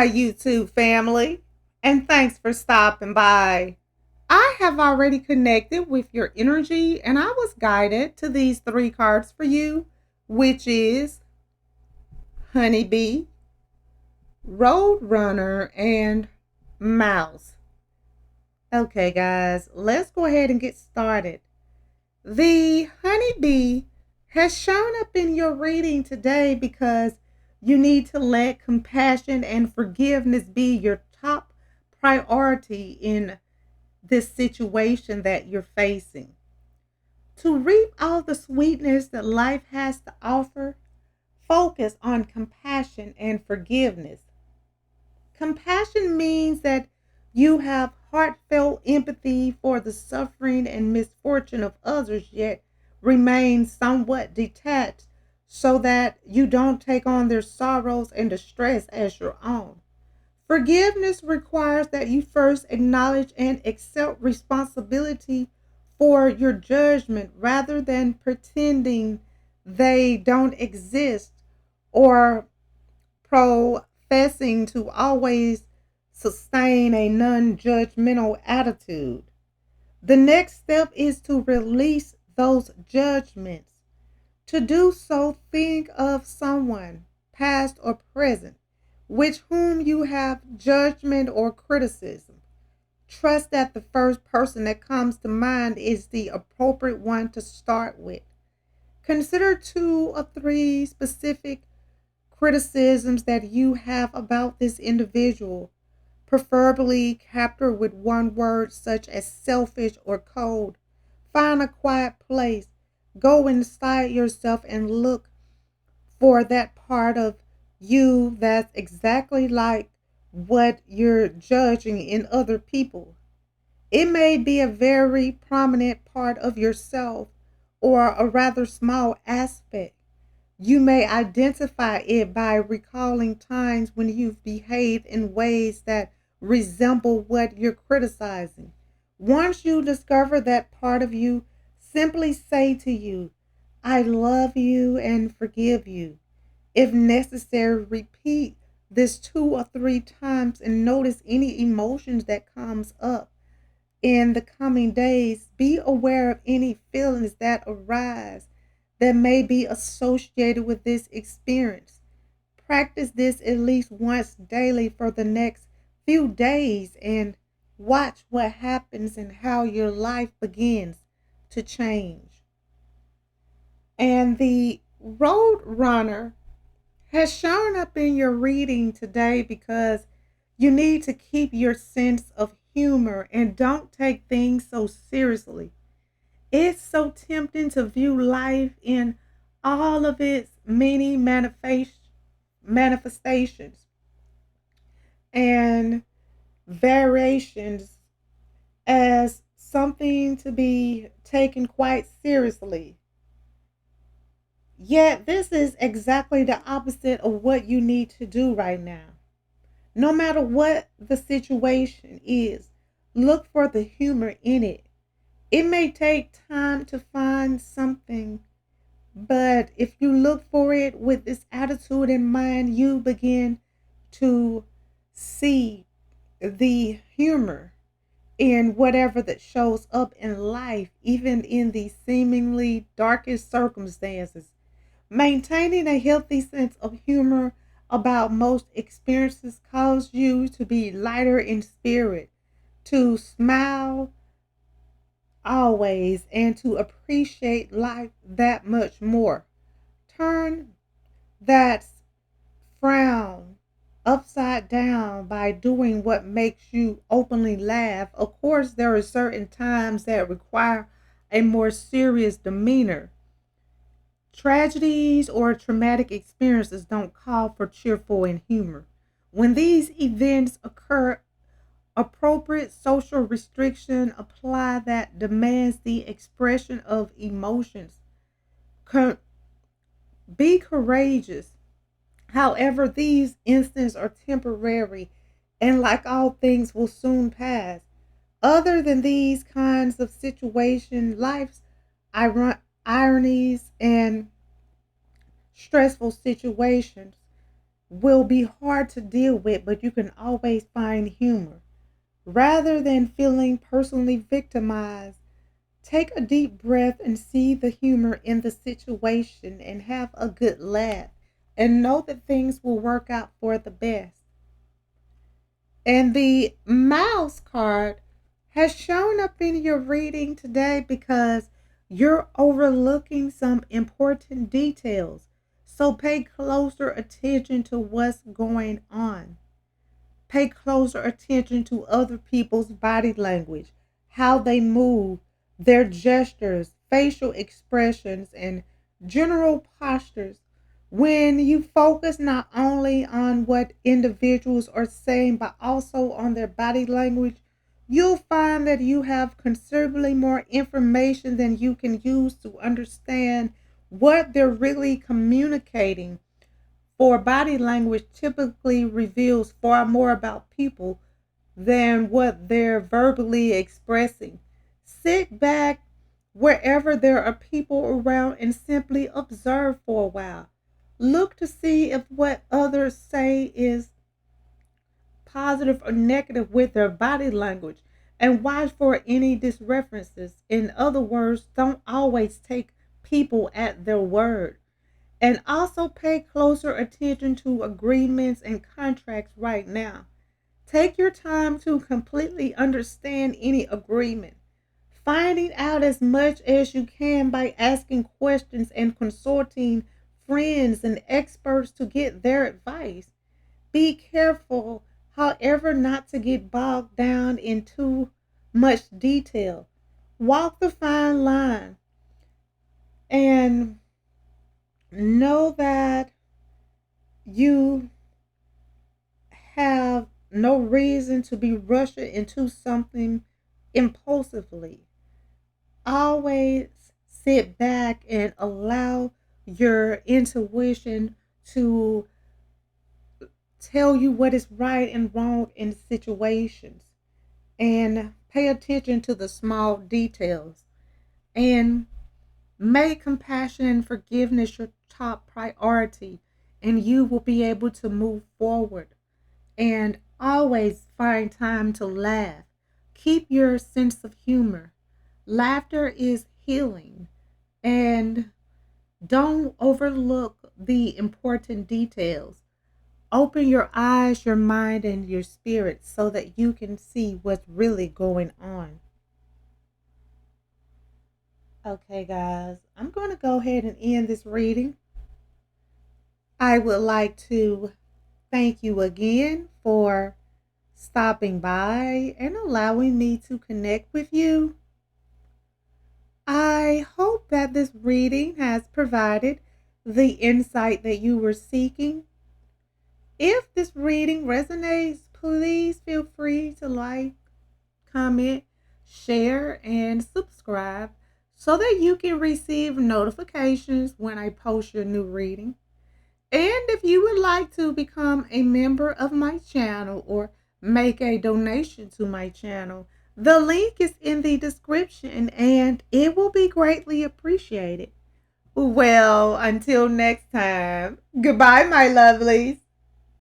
my YouTube family, and thanks for stopping by. I have already connected with your energy, and I was guided to these three cards for you, which is Honeybee, Roadrunner, and Mouse. Okay, guys, let's go ahead and get started. The honeybee has shown up in your reading today because you need to let compassion and forgiveness be your top priority in this situation that you're facing. To reap all the sweetness that life has to offer, focus on compassion and forgiveness. Compassion means that you have heartfelt empathy for the suffering and misfortune of others, yet remain somewhat detached so that you don't take on their sorrows and distress as your own. Forgiveness requires that you first acknowledge and accept responsibility for your judgment rather than pretending they don't exist or professing to always sustain a non judgmental attitude. The next step is to release those judgments. To do so, think of someone, past or present, with whom you have judgment or criticism. Trust that the first person that comes to mind is the appropriate one to start with. Consider two or three specific criticisms that you have about this individual, preferably captured with one word such as selfish or cold. Find a quiet place, go inside yourself and look for that part of you that's exactly like what you're judging in other people. It may be a very prominent part of yourself or a rather small aspect. You may identify it by recalling times when you've behaved in ways that resemble what you're criticizing. Once you discover that part of you, simply say to you, I love you and forgive you. If necessary, repeat this two or three times and notice any emotions that comes up in the coming days. Be aware of any feelings that arise that may be associated with this experience. Practice this at least once daily for the next few days and watch what happens and how your life begins to change. And the road runner has shown up in your reading today because you need to keep your sense of humor and don't take things so seriously. It's so tempting to view life in all of its many manifestations and variations as something to be taken quite seriously. Yet, this is exactly the opposite of what you need to do right now. No matter what the situation is, look for the humor in it. It may take time to find something, but if you look for it with this attitude in mind, you begin to see the humor in whatever that shows up in life, even in the seemingly darkest circumstances. Maintaining a healthy sense of humor about most experiences cause you to be lighter in spirit, to smile always, and to appreciate life that much more. Turn that frown upside down by doing what makes you openly laugh. Of course, there are certain times that require a more serious demeanor. Tragedies or traumatic experiences don't call for cheerful and humor. When these events occur, appropriate social restriction apply that demands the expression of emotions. Be courageous. However, these instances are temporary and, like all things, will soon pass. Other than these kinds of situations, life's ironies and stressful situations will be hard to deal with, but you can always find humor. Rather than feeling personally victimized, take a deep breath and see the humor in the situation and have a good laugh and know that things will work out for the best. And the mouse card has shown up in your reading today because you're overlooking some important details. So pay closer attention to what's going on. Pay closer attention to other people's body language, how they move, their gestures, facial expressions, and general postures. When you focus not only on what individuals are saying, but also on their body language, you'll find that you have considerably more information than you can use to understand what they're really communicating, for body language typically reveals far more about people than what they're verbally expressing. Sit back wherever there are people around and simply observe for a while. Look to see if what others say is positive or negative with their body language and watch for any disreferences. In other words, don't always take people at their word. And also pay closer attention to agreements and contracts right now. Take your time to completely understand any agreement, finding out as much as you can by asking questions and consulting friends and experts to get their advice. Be careful, however, not to get bogged down in too much detail. Walk the fine line and know that you have no reason to be rushing into something impulsively. Always sit back and allow your intuition to tell you what is right and wrong in situations. And pay attention to the small details. And make compassion and forgiveness your top priority, and you will be able to move forward. And always find time to laugh. Keep your sense of humor. Laughter is healing. And don't overlook the important details. Open your eyes, your mind, and your spirit so that you can see what's really going on. Okay, guys, I'm going to go ahead and end this reading. I would like to thank you again for stopping by and allowing me to connect with you. I hope that this reading has provided the insight that you were seeking. If this reading resonates, please feel free to like, comment, share, and subscribe so that you can receive notifications when I post your new reading. And if you would like to become a member of my channel or make a donation to my channel, the link is in the description and it will be greatly appreciated. Well, until next time, goodbye, my lovelies.